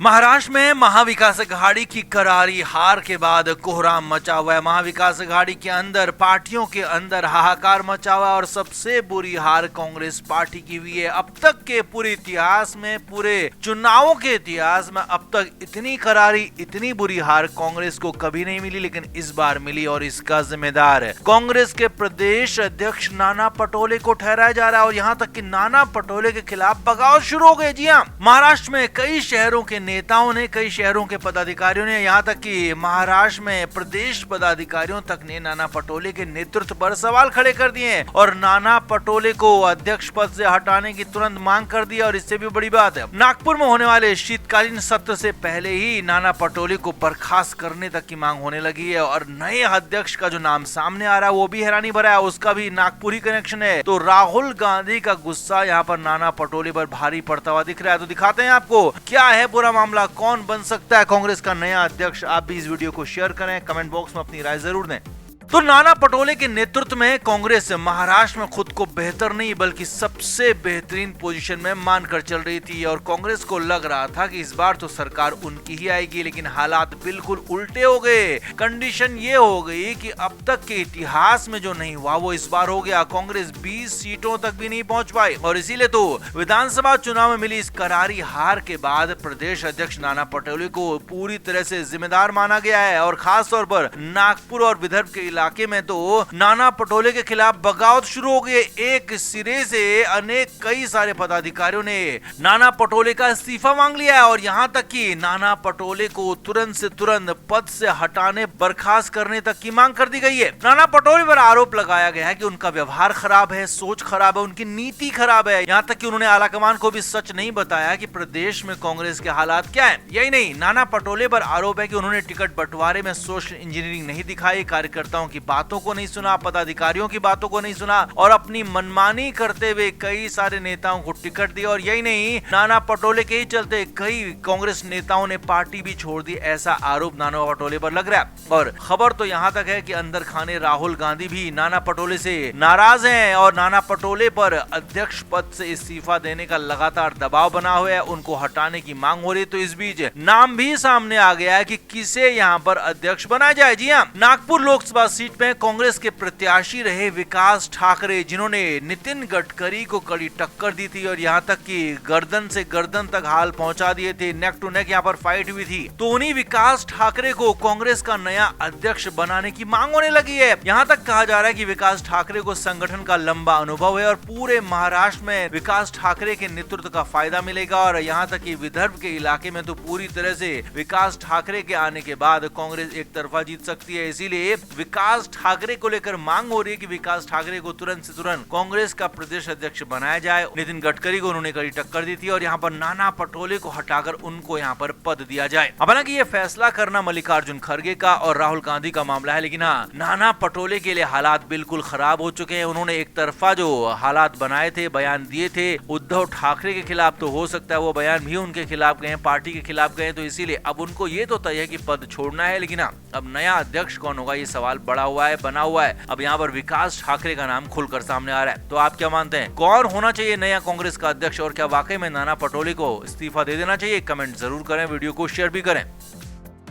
महाराष्ट्र में महाविकास अघाड़ी की करारी हार के बाद कोहराम मचा हुआ है। महाविकास अघाड़ी के अंदर पार्टियों के अंदर हाहाकार मचा हुआ है और सबसे बुरी हार कांग्रेस पार्टी की हुई है। अब तक के पूरे इतिहास में, पूरे चुनावों के इतिहास में अब तक इतनी करारी, इतनी बुरी हार कांग्रेस को कभी नहीं मिली, लेकिन इस बार मिली और इसका जिम्मेदार है कांग्रेस के प्रदेश अध्यक्ष नाना पटोले को ठहराया जा रहा है। और यहाँ तक कि नाना पटोले के खिलाफ बगावत शुरू हो गई। जी हाँ, महाराष्ट्र में कई शहरों के नेताओं ने, कई शहरों के पदाधिकारियों ने, यहाँ तक कि महाराष्ट्र में प्रदेश पदाधिकारियों तक ने नाना पटोले के नेतृत्व पर सवाल खड़े कर दिए हैं और नाना पटोले को अध्यक्ष पद से हटाने की तुरंत मांग कर दी। और इससे भी बड़ी बात है, नागपुर में होने वाले शीतकालीन सत्र से पहले ही नाना पटोले को बर्खास्त करने तक की मांग होने लगी है। और नए अध्यक्ष का जो नाम सामने आ रहा है वो भी हैरानी भरा है, उसका भी नागपुर ही कनेक्शन है। तो राहुल गांधी का गुस्सा यहाँ पर नाना पटोले पर भारी पड़ता हुआ दिख रहा है। तो दिखाते हैं आपको क्या है पूरा मामला, कौन बन सकता है कांग्रेस का नया अध्यक्ष। आप भी इस वीडियो को शेयर करें, कमेंट बॉक्स में अपनी राय जरूर दें। तो नाना पटोले के नेतृत्व में कांग्रेस महाराष्ट्र में खुद को बेहतर नहीं बल्कि सबसे बेहतरीन पोजीशन में मानकर चल रही थी और कांग्रेस को लग रहा था कि इस बार तो सरकार उनकी ही आएगी, लेकिन हालात बिल्कुल उल्टे हो गए। कंडीशन ये हो गई कि अब तक के इतिहास में जो नहीं हुआ वो इस बार हो गया। कांग्रेस 20 सीटों तक भी नहीं पहुंच पाई और इसीलिए तो विधानसभा चुनाव में मिली इस करारी हार के बाद प्रदेश अध्यक्ष नाना पटोले को पूरी तरह से जिम्मेदार माना गया है। और खास तौर पर नागपुर और विदर्भ के इलाके में तो नाना पटोले के खिलाफ बगावत शुरू हो गई। एक सिरे से अनेक कई सारे पदाधिकारियों ने नाना पटोले का इस्तीफा मांग लिया है और यहाँ तक कि नाना पटोले को तुरंत से तुरंत पद से हटाने, बर्खास्त करने तक की मांग कर दी गई है। नाना पटोले पर आरोप लगाया गया है कि उनका व्यवहार खराब है, सोच खराब है, उनकी नीति खराब है। यहाँ तक कि उन्होंने आलाकमान को भी सच नहीं बताया कि प्रदेश में कांग्रेस के हालात क्या है। यही नहीं, नाना पटोले पर आरोप है कि उन्होंने टिकट बंटवारे में सोशल इंजीनियरिंग नहीं दिखाई, कार्यकर्ताओं की बातों को नहीं सुना, पदाधिकारियों की बातों को नहीं सुना और अपनी मनमानी करते हुए कई सारे नेताओं को टिकट दिया। और यही नहीं, नाना पटोले के ही चलते कई कांग्रेस नेताओं ने पार्टी भी छोड़ दी, ऐसा आरोप नाना पटोले पर लग रहा है। और खबर तो यहाँ तक है कि अंदर खाने राहुल गांधी भी नाना पटोले से नाराज हैं और नाना पटोले पर अध्यक्ष पद से इस्तीफा देने का लगातार दबाव बना हुआ है, उनको हटाने की मांग हो रही है। तो इस बीच नाम भी सामने आ गया है कि किसे यहाँ पर अध्यक्ष बनाया जाए। जी हाँ, नागपुर लोकसभा सीट पे कांग्रेस के प्रत्याशी रहे विकास ठाकरे, जिन्होंने नितिन गडकरी को कड़ी टक्कर दी थी और यहाँ तक कि गर्दन से गर्दन तक हाल पहुंचा दिए थे, नेक टू नेक यहाँ पर फाइट हुई थी। तो उन्हीं विकास ठाकरे को कांग्रेस का नया अध्यक्ष बनाने की मांग होने लगी है। यहाँ तक कहा जा रहा है कि विकास ठाकरे को संगठन का लंबा अनुभव है और पूरे महाराष्ट्र में विकास ठाकरे के नेतृत्व का फायदा मिलेगा। और यहाँ तक कि विदर्भ के इलाके में तो पूरी तरह से विकास ठाकरे के आने के बाद कांग्रेस एक तरफा जीत सकती है। इसीलिए विकास ठाकरे को लेकर मांग हो रही है कि विकास ठाकरे को तुरंत से तुरंत कांग्रेस का प्रदेश अध्यक्ष बनाया जाए। नितिन गडकरी को उन्होंने कड़ी टक्कर दी थी और यहाँ पर नाना पटोले को हटाकर उनको यहाँ पर पद दिया जाए। हालांकि ये फैसला करना मल्लिकार्जुन खड़गे का और राहुल गांधी का मामला है, लेकिन हाँ, नाना पटोले के लिए हालात बिल्कुल खराब हो चुके हैं। उन्होंने एक तरफा जो हालात बनाए थे, बयान दिए थे उद्धव ठाकरे के खिलाफ, तो हो सकता है वो बयान भी उनके खिलाफ गए, पार्टी के खिलाफ गए। तो इसीलिए अब उनको ये तो तय है कि पद छोड़ना है, लेकिन हाँ, अब नया अध्यक्ष कौन होगा ये सवाल बड़ा हुआ है, बना हुआ है। अब यहाँ पर विकास ठाकरे का नाम खुलकर सामने आ रहा है। तो आप क्या मानते हैं, कौन होना चाहिए नया कांग्रेस का अध्यक्ष और क्या वाकई में नाना पटोले को इस्तीफा दे देना चाहिए? कमेंट जरूर करें, वीडियो को शेयर भी करें।